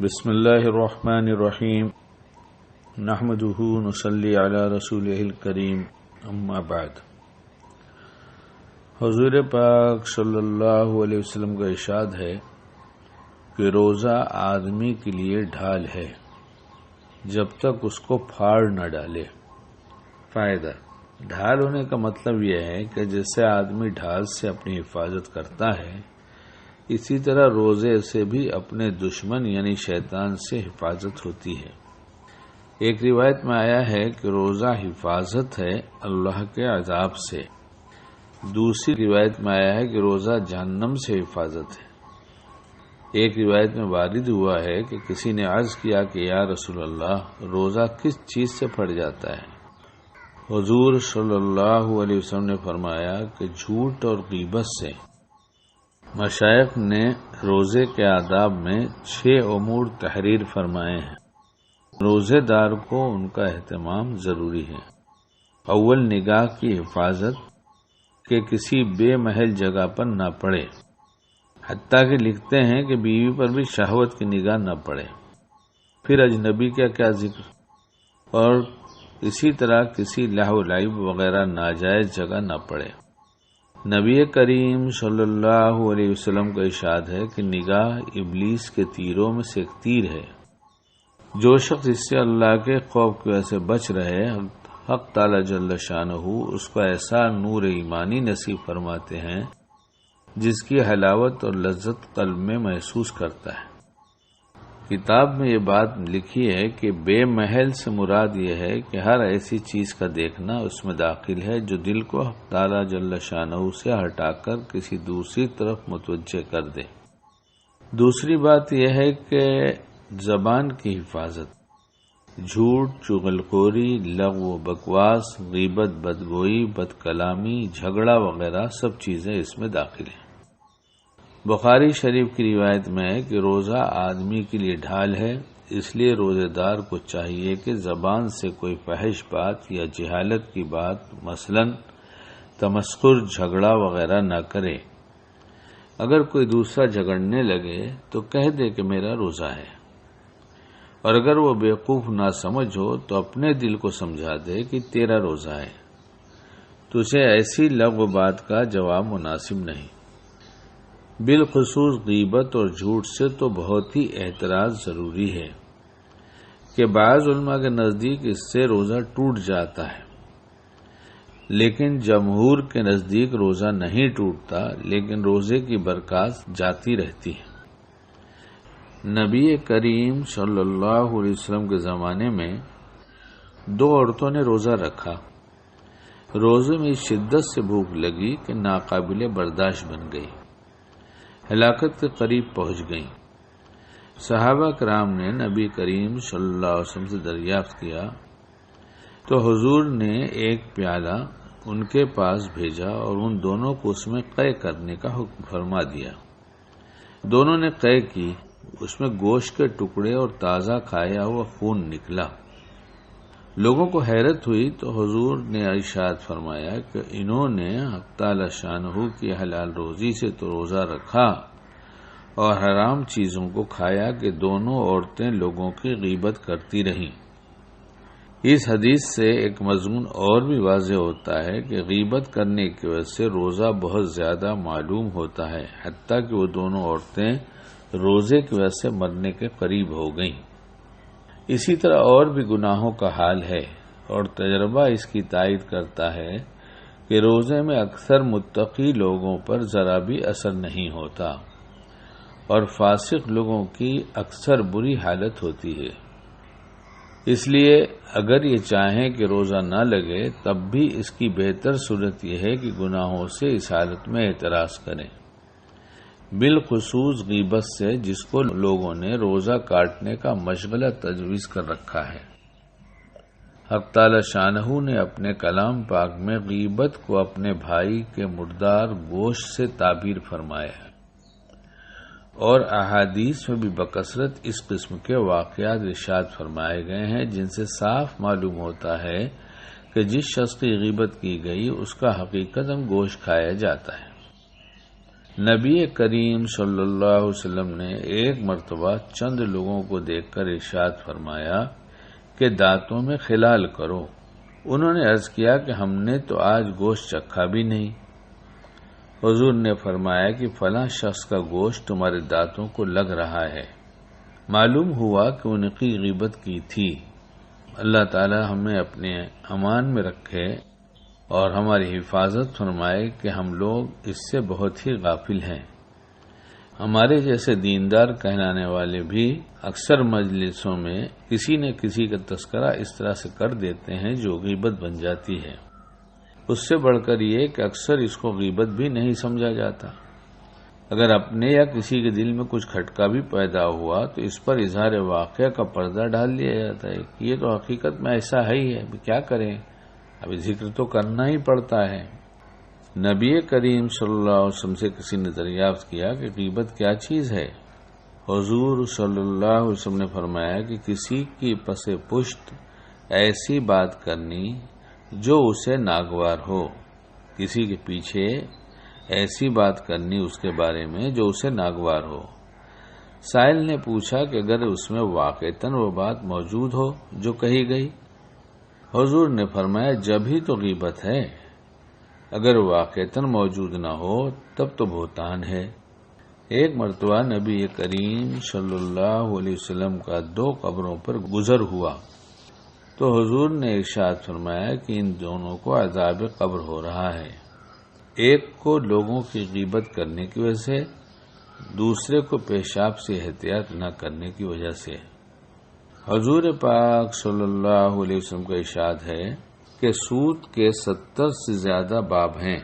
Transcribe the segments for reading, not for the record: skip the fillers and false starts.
بسم اللہ الرحمن الرحیم نحمدہ نصلی علی رسولہ الکریم اما بعد۔ حضور پاک صلی اللہ علیہ وسلم کا ارشاد ہے کہ روزہ آدمی کے لیے ڈھال ہے جب تک اس کو پھاڑ نہ ڈالے۔ فائدہ: ڈھال ہونے کا مطلب یہ ہے کہ جیسے آدمی ڈھال سے اپنی حفاظت کرتا ہے، اسی طرح روزے سے بھی اپنے دشمن یعنی شیطان سے حفاظت ہوتی ہے۔ ایک روایت میں آیا ہے کہ روزہ حفاظت ہے اللہ کے عذاب سے۔ دوسری روایت میں آیا ہے کہ روزہ جہنم سے حفاظت ہے۔ ایک روایت میں وارد ہوا ہے کہ کسی نے عرض کیا کہ یا رسول اللہ، روزہ کس چیز سے پھٹ جاتا ہے؟ حضور صلی اللہ علیہ وسلم نے فرمایا کہ جھوٹ اور غیبت سے۔ مشائخ نے روزے کے آداب میں 6 امور تحریر فرمائے ہیں۔ روزے دار کو ان کا اہتمام ضروری ہے۔ اول، نگاہ کی حفاظت کہ کسی بے محل جگہ پر نہ پڑے، حتیٰ کہ لکھتے ہیں کہ بیوی پر بھی شہوت کی نگاہ نہ پڑے۔ پھر اجنبی کا کیا ذکر، اور اسی طرح کسی لہو و لعب وغیرہ ناجائز جگہ نہ پڑے۔ نبی کریم صلی اللہ علیہ وسلم کا ارشاد ہے کہ نگاہ ابلیس کے تیروں میں سے ایک تیر ہے۔ جو شخص اس سے اللہ کے خوف کی وجہ سے بچ رہے، حق تعالی جل شانہ اس کو ایسا نور ایمانی نصیب فرماتے ہیں جس کی حلاوت اور لذت قلب میں محسوس کرتا ہے۔ کتاب میں یہ بات لکھی ہے کہ بے محل سے مراد یہ ہے کہ ہر ایسی چیز کا دیکھنا اس میں داخل ہے جو دل کو حق تعالی جل شانہ سے ہٹا کر کسی دوسری طرف متوجہ کر دے۔ دوسری بات یہ ہے کہ زبان کی حفاظت، جھوٹ، چغلخوری، لغو و بکواس، غیبت، بدگوئی، بد کلامی، جھگڑا وغیرہ سب چیزیں اس میں داخل ہیں۔ بخاری شریف کی روایت میں ہے کہ روزہ آدمی کے لیے ڈھال ہے، اس لیے روزے دار کو چاہیے کہ زبان سے کوئی فحش بات یا جہالت کی بات، مثلا تمسخر، جھگڑا وغیرہ نہ کرے۔ اگر کوئی دوسرا جھگڑنے لگے تو کہہ دے کہ میرا روزہ ہے، اور اگر وہ بیوقوف نہ سمجھ ہو تو اپنے دل کو سمجھا دے کہ تیرا روزہ ہے۔ تجھے ایسی لغو بات کا جواب مناسب نہیں۔ بالخصوص غیبت اور جھوٹ سے تو بہت ہی احتراز ضروری ہے کہ بعض علماء کے نزدیک اس سے روزہ ٹوٹ جاتا ہے، لیکن جمہور کے نزدیک روزہ نہیں ٹوٹتا، لیکن روزے کی برکات جاتی رہتی ہے۔ نبی کریم صلی اللہ علیہ وسلم کے زمانے میں 2 عورتوں نے روزہ رکھا۔ روزے میں شدت سے بھوک لگی کہ ناقابل برداشت بن گئی، ہلاکت کے قریب پہنچ گئیں۔ صحابہ کرام نے نبی کریم صلی اللہ علیہ وسلم سے دریافت کیا تو حضور نے ایک پیالہ ان کے پاس بھیجا اور ان دونوں کو اس میں قے کرنے کا حکم فرما دیا۔ دونوں نے قے کی، اس میں گوشت کے ٹکڑے اور تازہ کھایا ہوا خون نکلا۔ لوگوں کو حیرت ہوئی تو حضور نے ارشاد فرمایا کہ انہوں نے حق تعالی شانہ کی حلال روزی سے تو روزہ رکھا اور حرام چیزوں کو کھایا کہ دونوں عورتیں لوگوں کی غیبت کرتی رہیں۔ اس حدیث سے ایک مضمون اور بھی واضح ہوتا ہے کہ غیبت کرنے کی وجہ سے روزہ بہت زیادہ معلوم ہوتا ہے، حتیٰ کہ وہ دونوں عورتیں روزے کی وجہ سے مرنے کے قریب ہو گئیں۔ اسی طرح اور بھی گناہوں کا حال ہے، اور تجربہ اس کی تائید کرتا ہے کہ روزے میں اکثر متقی لوگوں پر ذرا بھی اثر نہیں ہوتا، اور فاسق لوگوں کی اکثر بری حالت ہوتی ہے۔ اس لیے اگر یہ چاہیں کہ روزہ نہ لگے، تب بھی اس کی بہتر صورت یہ ہے کہ گناہوں سے اس حالت میں اعتراض کریں، بالخصوص غیبت سے، جس کو لوگوں نے روزہ کاٹنے کا مشغلہ تجویز کر رکھا ہے۔ حق تعالی شانہ نے اپنے کلام پاک میں غیبت کو اپنے بھائی کے مردار گوشت سے تعبیر فرمایا ہے، اور احادیث میں بھی بکثرت اس قسم کے واقعات ارشاد فرمائے گئے ہیں، جن سے صاف معلوم ہوتا ہے کہ جس شخص کی غیبت کی گئی اس کا حقیقتاً گوشت کھایا جاتا ہے۔ نبی کریم صلی اللہ علیہ وسلم نے ایک مرتبہ چند لوگوں کو دیکھ کر ارشاد فرمایا کہ دانتوں میں خلال کرو۔ انہوں نے عرض کیا کہ ہم نے تو آج گوشت چکھا بھی نہیں۔ حضور نے فرمایا کہ فلاں شخص کا گوشت تمہارے دانتوں کو لگ رہا ہے۔ معلوم ہوا کہ ان کی غیبت کی تھی۔ اللہ تعالی ہمیں اپنے امان میں رکھے اور ہماری حفاظت فرمائے کہ ہم لوگ اس سے بہت ہی غافل ہیں۔ ہمارے جیسے دیندار کہلانے والے بھی اکثر مجلسوں میں کسی نہ کسی کا تذکرہ اس طرح سے کر دیتے ہیں جو غیبت بن جاتی ہے۔ اس سے بڑھ کر یہ کہ اکثر اس کو غیبت بھی نہیں سمجھا جاتا۔ اگر اپنے یا کسی کے دل میں کچھ کھٹکا بھی پیدا ہوا تو اس پر اظہار واقعہ کا پردہ ڈال دیا جاتا ہے کہ یہ تو حقیقت میں ایسا ہے ہی ہے، کیا کریں، ابھی ذکر تو کرنا ہی پڑتا ہے۔ نبی کریم صلی اللہ علیہ وسلم سے کسی نے دریافت کیا کہ غیبت کیا چیز ہے؟ حضور صلی اللہ علیہ وسلم نے فرمایا کہ کسی کی پس پشت ایسی بات کرنی جو اسے ناگوار ہو، کسی کے پیچھے ایسی بات کرنی اس کے بارے میں جو اسے ناگوار ہو۔ سائل نے پوچھا کہ اگر اس میں واقعتاً وہ بات موجود ہو جو کہی گئی؟ حضور نے فرمایا جب ہی تو غیبت ہے، اگر واقعتاً موجود نہ ہو تب تو بہتان ہے۔ ایک مرتبہ نبی کریم صلی اللہ علیہ وسلم کا 2 قبروں پر گزر ہوا تو حضور نے ارشاد فرمایا کہ ان دونوں کو عذاب قبر ہو رہا ہے، ایک کو لوگوں کی غیبت کرنے کی وجہ سے، دوسرے کو پیشاب سے احتیاط نہ کرنے کی وجہ سے۔ حضور پاک صلی اللہ علیہ وسلم کا ارشاد ہے کہ سود کے 70 سے زیادہ باب ہیں،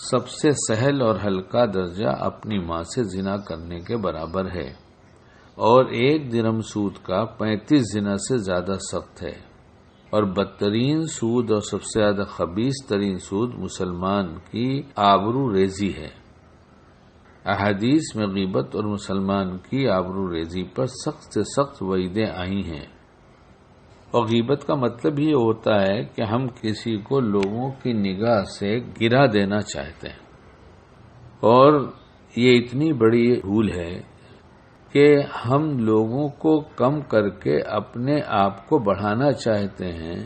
سب سے سہل اور ہلکا درجہ اپنی ماں سے زنا کرنے کے برابر ہے، اور 1 درہم سود کا 35 زنا سے زیادہ سخت ہے، اور بدترین سود اور سب سے زیادہ خبیث ترین سود مسلمان کی آبرو ریزی ہے۔ احادیث میں غیبت اور مسلمان کی آبرو ریزی پر سخت سے سخت وعیدیں آئی ہیں، اور غیبت کا مطلب یہ ہوتا ہے کہ ہم کسی کو لوگوں کی نگاہ سے گرا دینا چاہتے ہیں، اور یہ اتنی بڑی بھول ہے کہ ہم لوگوں کو کم کر کے اپنے آپ کو بڑھانا چاہتے ہیں،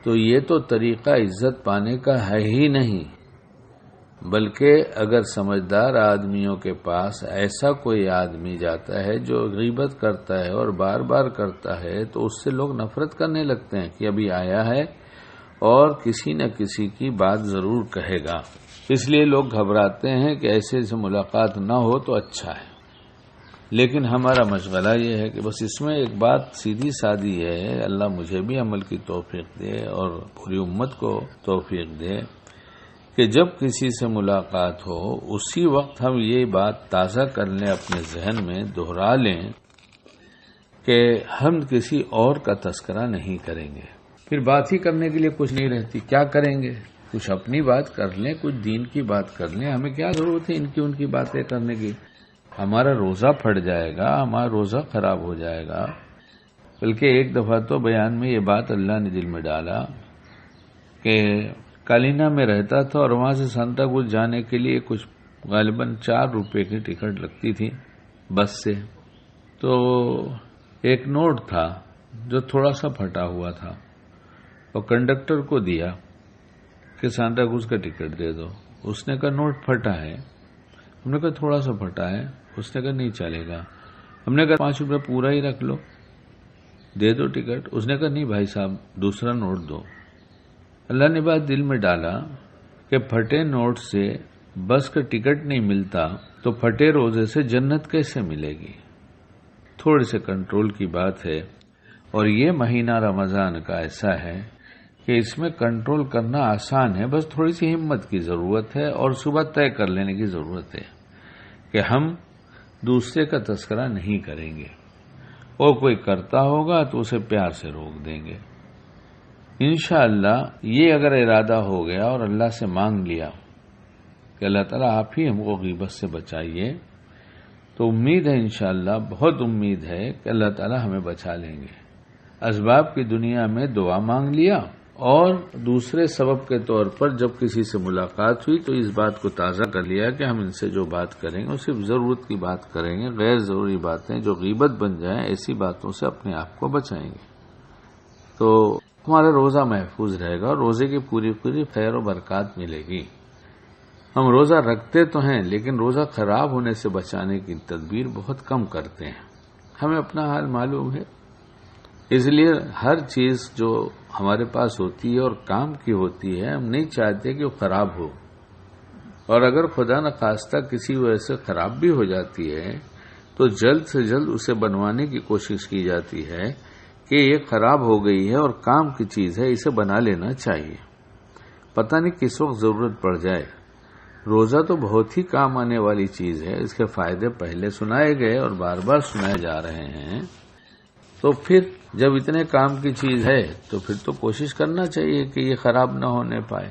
تو یہ تو طریقہ عزت پانے کا ہے ہی نہیں۔ بلکہ اگر سمجھدار آدمیوں کے پاس ایسا کوئی آدمی جاتا ہے جو غیبت کرتا ہے اور بار بار کرتا ہے تو اس سے لوگ نفرت کرنے لگتے ہیں کہ ابھی آیا ہے اور کسی نہ کسی کی بات ضرور کہے گا، اس لیے لوگ گھبراتے ہیں کہ ایسے سے ملاقات نہ ہو تو اچھا ہے۔ لیکن ہمارا مشغلہ یہ ہے کہ بس اس میں ایک بات سیدھی سادی ہے، اللہ مجھے بھی عمل کی توفیق دے اور پوری امت کو توفیق دے کہ جب کسی سے ملاقات ہو اسی وقت ہم یہ بات تازہ کر لیں، اپنے ذہن میں دہرا لیں کہ ہم کسی اور کا تذکرہ نہیں کریں گے۔ پھر بات ہی کرنے کے لیے کچھ نہیں رہتی، کیا کریں گے؟ کچھ اپنی بات کر لیں، کچھ دین کی بات کر لیں، ہمیں کیا ضرورت ہے ان کی باتیں کرنے کی؟ ہمارا روزہ پھٹ جائے گا، ہمارا روزہ خراب ہو جائے گا۔ بلکہ ایک دفعہ تو بیان میں یہ بات اللہ نے دل میں ڈالا کہ کالینا میں رہتا تھا اور وہاں سے سانتا کروز جانے کے لیے کچھ غالباً 4 روپے کی ٹکٹ لگتی تھی بس سے، تو ایک نوٹ تھا جو تھوڑا سا پھٹا ہوا تھا اور کنڈکٹر کو دیا کہ سانتا کروز کا ٹکٹ دے دو۔ اس نے کہا نوٹ پھٹا ہے، ہم نے کہا تھوڑا سا پھٹا ہے، اس نے کہا نہیں چلے گا۔ ہم نے کہا 5 روپے پورا ہی رکھ لو، دے دو ٹکٹ۔ اس نے کہا نہیں بھائی صاحب دوسرا نوٹ دو۔ اللہ نے بات دل میں ڈالا کہ پھٹے نوٹ سے بس کا ٹکٹ نہیں ملتا تو پھٹے روزے سے جنت کیسے ملے گی؟ تھوڑے سے کنٹرول کی بات ہے، اور یہ مہینہ رمضان کا ایسا ہے کہ اس میں کنٹرول کرنا آسان ہے، بس تھوڑی سی ہمت کی ضرورت ہے اور صبح طے کر لینے کی ضرورت ہے کہ ہم دوسرے کا تذکرہ نہیں کریں گے، اور کوئی کرتا ہوگا تو اسے پیار سے روک دیں گے۔ انشاءاللہ یہ اگر ارادہ ہو گیا اور اللہ سے مانگ لیا کہ اللہ تعالیٰ آپ ہی ہم کو غیبت سے بچائیے، تو امید ہے انشاءاللہ، بہت امید ہے کہ اللہ تعالیٰ ہمیں بچا لیں گے۔ اسباب کی دنیا میں دعا مانگ لیا اور دوسرے سبب کے طور پر جب کسی سے ملاقات ہوئی تو اس بات کو تازہ کر لیا کہ ہم ان سے جو بات کریں گے وہ صرف ضرورت کی بات کریں گے، غیر ضروری باتیں جو غیبت بن جائیں ایسی باتوں سے اپنے آپ کو بچائیں گے، تو ہمارا روزہ محفوظ رہے گا اور روزے کی پوری خیر و برکات ملے گی۔ ہم روزہ رکھتے تو ہیں لیکن روزہ خراب ہونے سے بچانے کی تدبیر بہت کم کرتے ہیں۔ ہمیں اپنا حال معلوم ہے، اس لیے ہر چیز جو ہمارے پاس ہوتی ہے اور کام کی ہوتی ہے ہم نہیں چاہتے کہ وہ خراب ہو، اور اگر خدا نخواستہ کسی وجہ سے خراب بھی ہو جاتی ہے تو جلد سے جلد اسے بنوانے کی کوشش کی جاتی ہے کہ یہ خراب ہو گئی ہے اور کام کی چیز ہے، اسے بنا لینا چاہیے، پتہ نہیں کس وقت ضرورت پڑ جائے۔ روزہ تو بہت ہی کام آنے والی چیز ہے، اس کے فائدے پہلے سنائے گئے اور بار بار سنائے جا رہے ہیں، تو پھر جب اتنے کام کی چیز ہے تو پھر تو کوشش کرنا چاہیے کہ یہ خراب نہ ہونے پائے،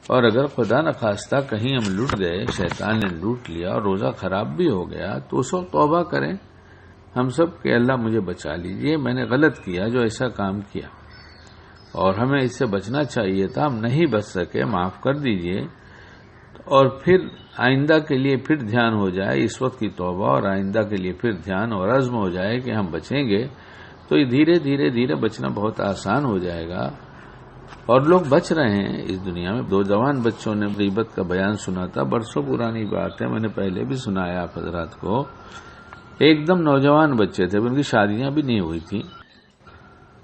اور اگر خدا نخواستہ کہیں ہم لٹ گئے، شیطان نے لوٹ لیا اور روزہ خراب بھی ہو گیا تو اس وقت توبہ کریں ہم سب کہ اللہ مجھے بچا لیجئے، میں نے غلط کیا جو ایسا کام کیا اور ہمیں اس سے بچنا چاہیے تھا، ہم نہیں بچ سکے، معاف کر دیجئے، اور پھر آئندہ کے لیے پھر دھیان ہو جائے اس وقت کی توبہ، اور آئندہ کے لیے پھر دھیان اور عزم ہو جائے کہ ہم بچیں گے، تو یہ دھیرے بچنا بہت آسان ہو جائے گا۔ اور لوگ بچ رہے ہیں اس دنیا میں۔ 2 جوان بچوں نے غیبت کا بیان سنا تھا، برسوں پرانی بات ہے، میں نے پہلے بھی سنایا آپ حضرات کو، ایک دم نوجوان بچے تھے، ان کی شادیاں بھی نہیں ہوئی تھیں،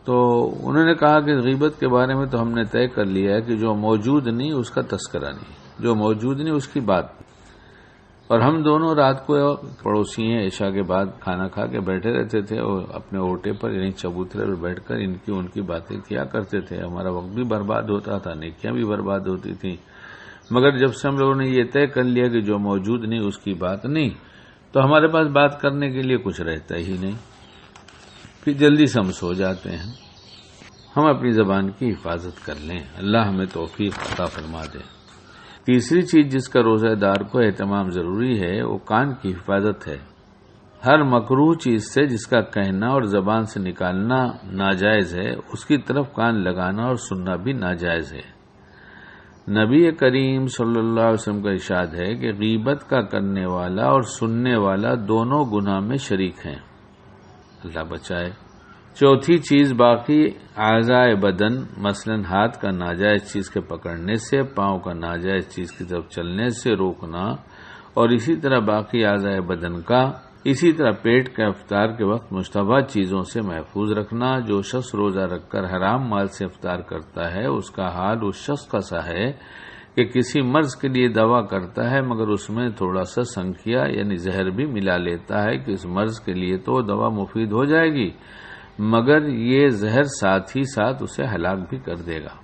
تو انہوں نے کہا کہ غیبت کے بارے میں تو ہم نے طے کر لیا ہے کہ جو موجود نہیں اس کا تذکرہ نہیں، جو موجود نہیں اس کی بات نہیں۔ اور ہم دونوں رات کو پڑوسی ہیں، عشاء کے بعد کھانا کھا کے بیٹھے رہتے تھے اور اپنے اوٹے پر یعنی چبوترے پر بیٹھ کر ان کی باتیں کیا کرتے تھے، ہمارا وقت بھی برباد ہوتا تھا، نیکیاں بھی برباد ہوتی تھیں، مگر جب سے ہم لوگوں نے یہ طے کر لیا کہ جو موجود نہیں اس کی بات نہیں، تو ہمارے پاس بات کرنے کے لیے کچھ رہتا ہی نہیں، پھر جلدی سے ہم سو جاتے ہیں۔ ہم اپنی زبان کی حفاظت کر لیں، اللہ ہمیں توفیق عطا فرما دے۔ تیسری چیز جس کا روزہ دار کو اہتمام ضروری ہے وہ کان کی حفاظت ہے۔ ہر مکروہ چیز سے جس کا کہنا اور زبان سے نکالنا ناجائز ہے اس کی طرف کان لگانا اور سننا بھی ناجائز ہے۔ نبی کریم صلی اللہ علیہ وسلم کا ارشاد ہے کہ غیبت کا کرنے والا اور سننے والا دونوں گناہ میں شریک ہیں، اللہ بچائے۔ چوتھی چیز باقی اعضائے بدن مثلا ہاتھ کا ناجائز چیز کے پکڑنے سے، پاؤں کا ناجائز چیز کی طرف چلنے سے روکنا، اور اسی طرح باقی اعضائے بدن کا، اسی طرح پیٹ کا افطار کے وقت مشتبہ چیزوں سے محفوظ رکھنا۔ جو شخص روزہ رکھ کر حرام مال سے افطار کرتا ہے اس کا حال اس شخص کا سا ہے کہ کسی مرض کے لیے دوا کرتا ہے مگر اس میں تھوڑا سا سنکھیا یعنی زہر بھی ملا لیتا ہے کہ اس مرض کے لیے تو دوا مفید ہو جائے گی مگر یہ زہر ساتھ ہی ساتھ اسے ہلاک بھی کر دے گا۔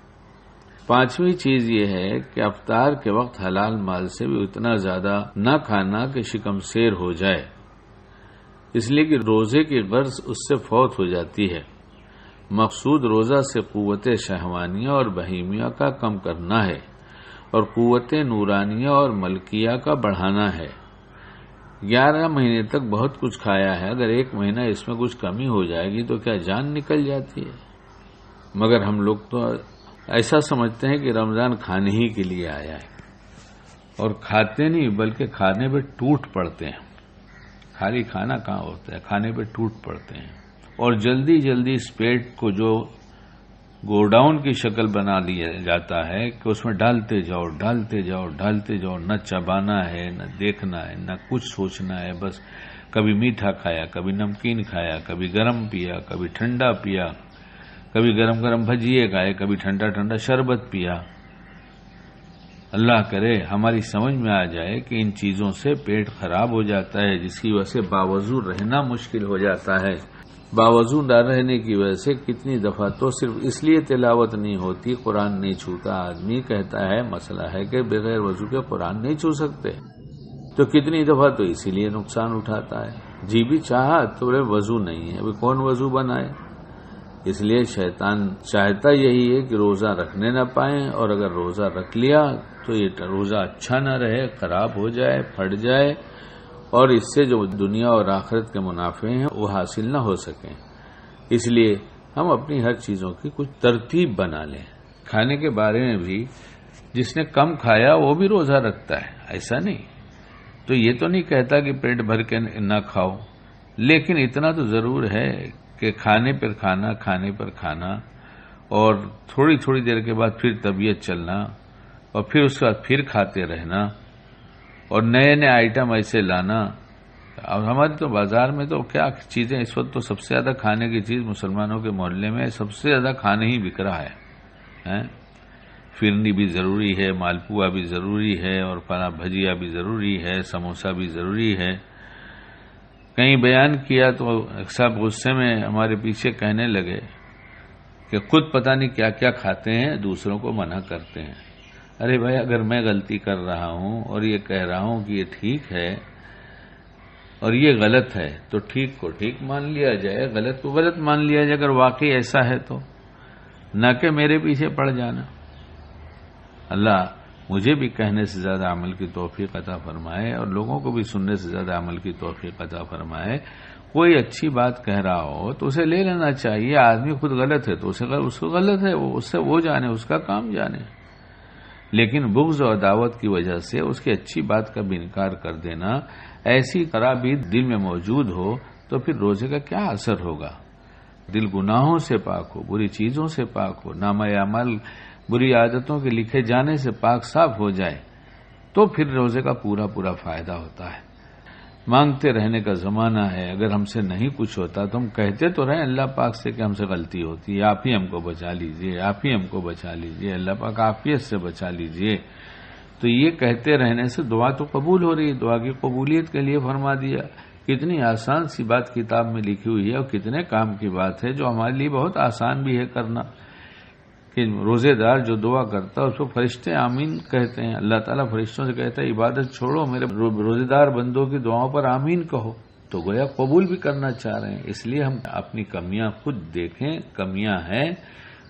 پانچویں چیز یہ ہے کہ افطار کے وقت حلال مال سے بھی اتنا زیادہ نہ کھانا کہ شکم سیر ہو جائے، اس لیے کہ روزے کی غرض اس سے فوت ہو جاتی ہے۔ مقصود روزہ سے قوت شہوانیہ اور بہیمیہ کا کم کرنا ہے اور قوت نورانیہ اور ملکیہ کا بڑھانا ہے۔ 11 مہینے تک بہت کچھ کھایا ہے، اگر 1 مہینہ اس میں کچھ کمی ہو جائے گی تو کیا جان نکل جاتی ہے؟ مگر ہم لوگ تو ایسا سمجھتے ہیں کہ رمضان کھانے ہی کے لیے آیا ہے، اور کھاتے نہیں بلکہ کھانے پہ ٹوٹ پڑتے ہیں۔ خالی کھانا کہاں ہوتا ہے، کھانے پہ ٹوٹ پڑتے ہیں، اور جلدی جلدی اس پیٹ کو جو گوڈاؤن کی شکل بنا دیا جاتا ہے کہ اس میں ڈالتے جاؤ ڈالتے جاؤ ڈالتے جاؤ، نہ چبانا ہے نہ دیکھنا ہے نہ کچھ سوچنا ہے، بس کبھی میٹھا کھایا کبھی نمکین کھایا، کبھی گرم پیا کبھی ٹھنڈا پیا، کبھی گرم گرم بھجیے کھائے کبھی ٹھنڈا ٹھنڈا شربت پیا۔ اللہ کرے ہماری سمجھ میں آ جائے کہ ان چیزوں سے پیٹ خراب ہو جاتا ہے، جس کی وجہ سے باوضو رہنا مشکل ہو جاتا ہے۔ باوضو نہ رہنے کی وجہ سے کتنی دفعہ تو صرف اس لیے تلاوت نہیں ہوتی، قرآن نہیں چھوتا، آدمی کہتا ہے مسئلہ ہے کہ بغیر وضو کے قرآن نہیں چھو سکتے، تو کتنی دفعہ تو اسی لیے نقصان اٹھاتا ہے۔ جی بھی چاہا تو وضو نہیں ہے، ابھی کون وضو بنائے؟ اس لیے شیطان چاہتا یہی ہے کہ روزہ رکھنے نہ پائیں، اور اگر روزہ رکھ لیا تو یہ روزہ اچھا نہ رہے، خراب ہو جائے، پھٹ جائے، اور اس سے جو دنیا اور آخرت کے منافع ہیں وہ حاصل نہ ہو سکیں۔ اس لیے ہم اپنی ہر چیزوں کی کچھ ترتیب بنا لیں. کھانے کے بارے میں بھی جس نے کم کھایا وہ بھی روزہ رکھتا ہے، ایسا نہیں. تو یہ تو نہیں کہتا کہ پیٹ بھر کے نہ کھاؤ، لیکن اتنا تو ضرور ہے کہ کھانے پر کھانا اور تھوڑی تھوڑی دیر کے بعد پھر طبیعت چلنا اور پھر اس کے بعد پھر کھاتے رہنا اور نئے نئے آئٹم ایسے لانا. اور ہمارے تو بازار میں تو کیا چیزیں اس وقت تو سب سے زیادہ کھانے کی چیز مسلمانوں کے محلے میں سب سے زیادہ کھانے ہی بک رہا ہے. فرنی بھی ضروری ہے، مالپوا بھی ضروری ہے، اور فلاں بھجیا بھی ضروری ہے، سموسا بھی ضروری ہے. کہیں بیان کیا تو سب غصے میں ہمارے پیچھے کہنے لگے کہ خود پتہ نہیں کیا کیا کھاتے ہیں، دوسروں کو منع کرتے ہیں. ارے بھائی، اگر میں غلطی کر رہا ہوں اور یہ کہہ رہا ہوں کہ یہ ٹھیک ہے اور یہ غلط ہے تو ٹھیک کو ٹھیک مان لیا جائے، غلط کو غلط مان لیا جائے اگر واقعی ایسا ہے تو، نہ کہ میرے پیچھے پڑ جانا. اللہ مجھے بھی کہنے سے زیادہ عمل کی توفیق عطا فرمائے اور لوگوں کو بھی سننے سے زیادہ عمل کی توفیق عطا فرمائے. کوئی اچھی بات کہہ رہا ہو تو اسے لے لینا چاہیے. آدمی خود غلط ہے تو اس کو غلط ہے، اس سے وہ جانے، اس کا کام جانے. لیکن بغض و عداوت کی وجہ سے اس کی اچھی بات کا بھی انکار کر دینا، ایسی خرابی دل میں موجود ہو تو پھر روزے کا کیا اثر ہوگا؟ دل گناہوں سے پاک ہو، بری چیزوں سے پاک ہو، نامہ اعمال بری عادتوں کے لکھے جانے سے پاک صاف ہو جائے تو پھر روزے کا پورا فائدہ ہوتا ہے. مانگتے رہنے کا زمانہ ہے. اگر ہم سے نہیں کچھ ہوتا تو ہم کہتے تو رہیں اللہ پاک سے کہ ہم سے غلطی ہوتی ہے، آپ ہی ہم کو بچا لیجئے، آپ ہی ہم کو بچا لیجئے، اللہ پاک عافیت سے بچا لیجئے. تو یہ کہتے رہنے سے دعا تو قبول ہو رہی ہے. دعا کی قبولیت کے لیے فرما دیا. کتنی آسان سی بات کتاب میں لکھی ہوئی ہے اور کتنے کام کی بات ہے جو ہمارے لیے بہت آسان بھی ہے کرنا، کہ روزے دار جو دعا کرتا ہے اس کو فرشتے آمین کہتے ہیں. اللہ تعالیٰ فرشتوں سے کہتا ہے عبادت چھوڑو، میرے روزے دار بندوں کی دعاؤں پر آمین کہو. تو گویا قبول بھی کرنا چاہ رہے ہیں. اس لیے ہم اپنی کمیاں خود دیکھیں، کمیاں ہیں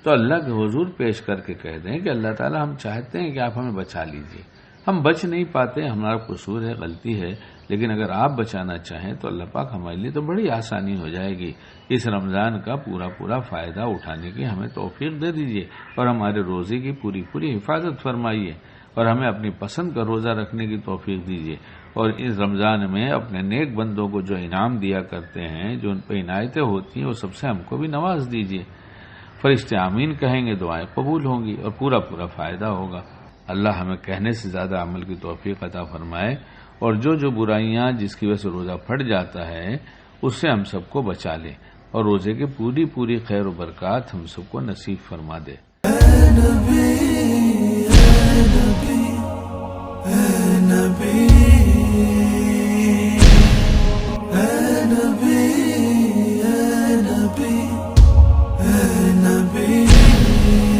تو اللہ کے حضور پیش کر کے کہہ دیں کہ اللہ تعالیٰ ہم چاہتے ہیں کہ آپ ہمیں بچا لیجئے. ہم بچ نہیں پاتے، ہمارا قصور ہے، غلطی ہے، لیکن اگر آپ بچانا چاہیں تو اللہ پاک ہمارے لیے تو بڑی آسانی ہو جائے گی. اس رمضان کا پورا فائدہ اٹھانے کی ہمیں توفیق دے دیجئے اور ہمارے روزے کی پوری حفاظت فرمائیے اور ہمیں اپنی پسند کا روزہ رکھنے کی توفیق دیجئے. اور اس رمضان میں اپنے نیک بندوں کو جو انعام دیا کرتے ہیں، جو ان پہ عنایتیں ہوتی ہیں، وہ سب سے ہم کو بھی نواز دیجئے. فرشتے آمین کہیں گے، دعائیں قبول ہوں گی اور پورا فائدہ ہوگا. اللہ ہمیں کہنے سے زیادہ عمل کی توفیق عطا فرمائے اور جو برائیاں جس کی وجہ سے روزہ پھٹ جاتا ہے اس سے ہم سب کو بچا لے اور روزے کی پوری خیر و برکات ہم سب کو نصیب فرما دے. اے نبی، اے نبی، اے نبی، اے نبی، اے نبی، اے نبی.